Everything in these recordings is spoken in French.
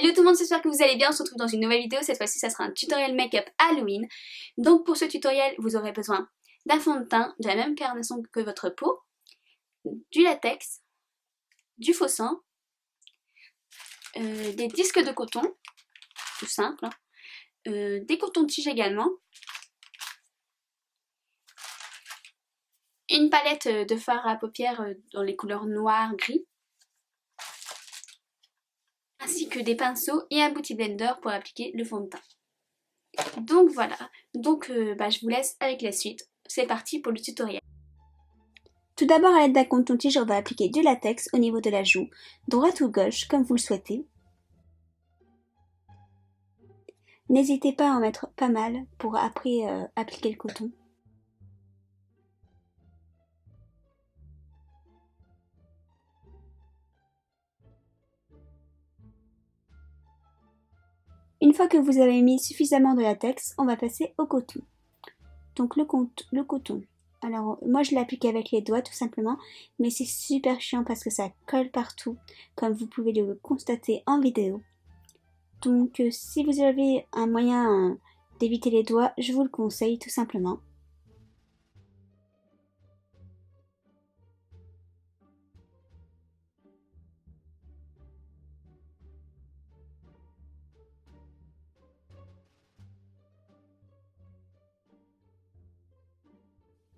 Hello tout le monde, j'espère que vous allez bien, on se retrouve dans une nouvelle vidéo, cette fois-ci ça sera un tutoriel make-up Halloween. Donc pour ce tutoriel, vous aurez besoin d'un fond de teint de la même carnation que votre peau, du latex, du faux sang, des disques de coton, tout simple, hein, des cotons-tiges également, une palette de fard à paupières dans les couleurs noir, gris, ainsi que des pinceaux et un beauty blender pour appliquer le fond de teint. Donc voilà, je vous laisse avec la suite, c'est parti pour le tutoriel. Tout d'abord, à l'aide d'un coton-tige, on va appliquer du latex au niveau de la joue, droite ou gauche, comme vous le souhaitez. N'hésitez pas à en mettre pas mal pour après appliquer le coton. Une fois que vous avez mis suffisamment de latex, on va passer au coton. Donc le coton. Alors moi je l'applique avec les doigts tout simplement, mais c'est super chiant parce que ça colle partout, comme vous pouvez le constater en vidéo. Donc si vous avez un moyen d'éviter les doigts, je vous le conseille tout simplement.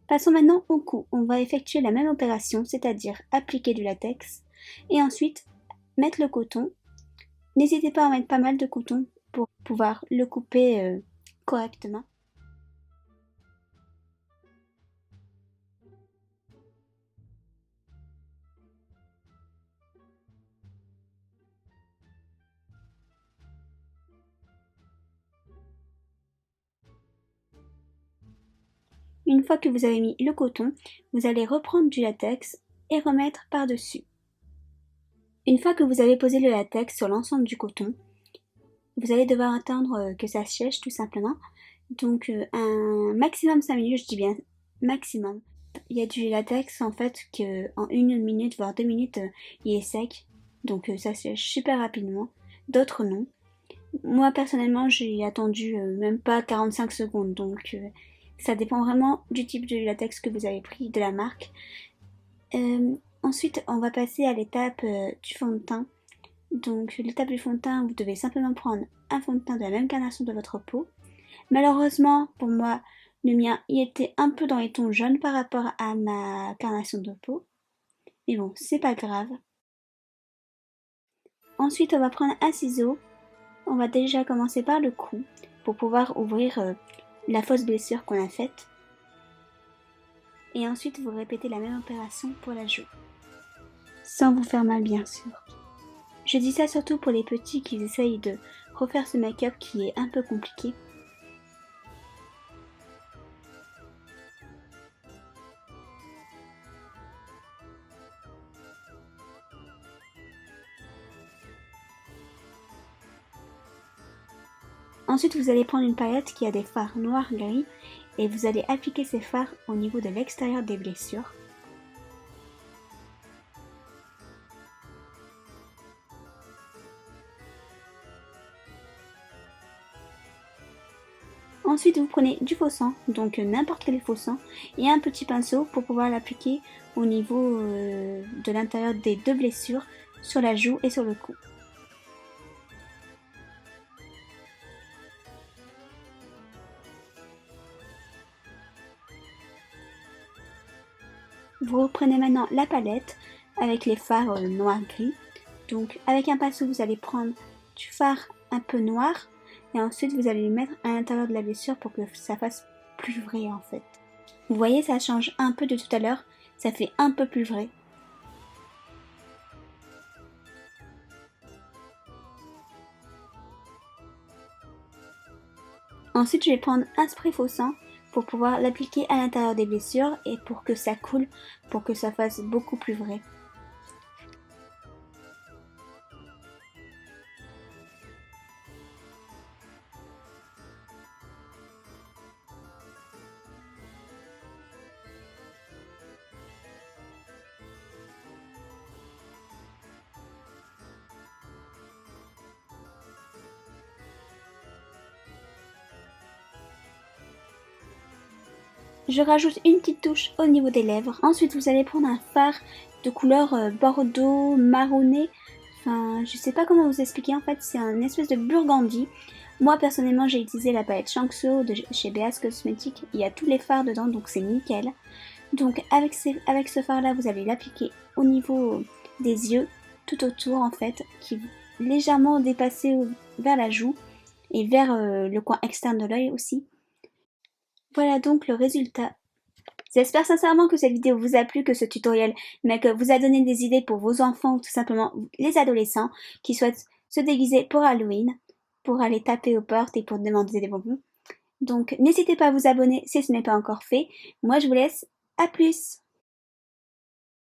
Passons maintenant au cou. On va effectuer la même opération, c'est-à-dire appliquer du latex et ensuite mettre le coton. N'hésitez pas à en mettre pas mal de coton pour pouvoir le couper correctement. Une fois que vous avez mis le coton, vous allez reprendre du latex et remettre par-dessus. Une fois que vous avez posé le latex sur l'ensemble du coton, vous allez devoir attendre que ça sèche tout simplement. Donc un maximum 5 minutes, je dis bien maximum. Il y a du latex en fait que en 1 minute voire 2 minutes il est sec. Donc ça sèche super rapidement. D'autres non. Moi personnellement j'ai attendu même pas 45 secondes. Donc ça dépend vraiment du type de latex que vous avez pris, de la marque. Ensuite on va passer à l'étape du fond de teint. Donc l'étape du fond de teint, vous devez simplement prendre un fond de teint de la même carnation de votre peau. Malheureusement pour moi, le mien y était un peu dans les tons jaunes par rapport à ma carnation de peau. Mais bon, c'est pas grave. Ensuite on va prendre un ciseau. On va déjà commencer par le cou pour pouvoir ouvrir la fausse blessure qu'on a faite. Et ensuite vous répétez la même opération pour la joue. Sans vous faire mal bien sûr. Je dis ça surtout pour les petits qui essayent de refaire ce make-up qui est un peu compliqué. Ensuite vous allez prendre une palette qui a des fards noir-gris et vous allez appliquer ces fards au niveau de l'extérieur des blessures. Ensuite vous prenez du faux sang, donc n'importe quel faux sang, et un petit pinceau pour pouvoir l'appliquer au niveau de l'intérieur des deux blessures, sur la joue et sur le cou. Vous reprenez maintenant la palette avec les fards noir-gris. Donc avec un pinceau vous allez prendre du fard un peu noir et ensuite vous allez le mettre à l'intérieur de la blessure pour que ça fasse plus vrai en fait. Vous voyez, ça change un peu de tout à l'heure, ça fait un peu plus vrai. Ensuite je vais prendre un spray faux sang pour pouvoir l'appliquer à l'intérieur des blessures et pour que ça coule, pour que ça fasse beaucoup plus vrai. je rajoute une petite touche au niveau des lèvres. Ensuite, vous allez prendre un fard de couleur bordeaux, marronné. Enfin, je sais pas comment vous expliquer. En fait, c'est un espèce de burgundy. Moi, personnellement, j'ai utilisé la palette Shangso de chez BS Cosmetics. Il y a tous les fards dedans, donc c'est nickel. Donc, avec ce fard-là, vous allez l'appliquer au niveau des yeux, tout autour en fait, qui légèrement dépasser vers la joue et vers le coin externe de l'œil aussi. Voilà donc le résultat. J'espère sincèrement que cette vidéo vous a plu, que ce tutoriel vous a donné des idées pour vos enfants ou tout simplement les adolescents qui souhaitent se déguiser pour Halloween, pour aller taper aux portes et pour demander des bonbons. Donc n'hésitez pas à vous abonner si ce n'est pas encore fait. Moi je vous laisse, à plus!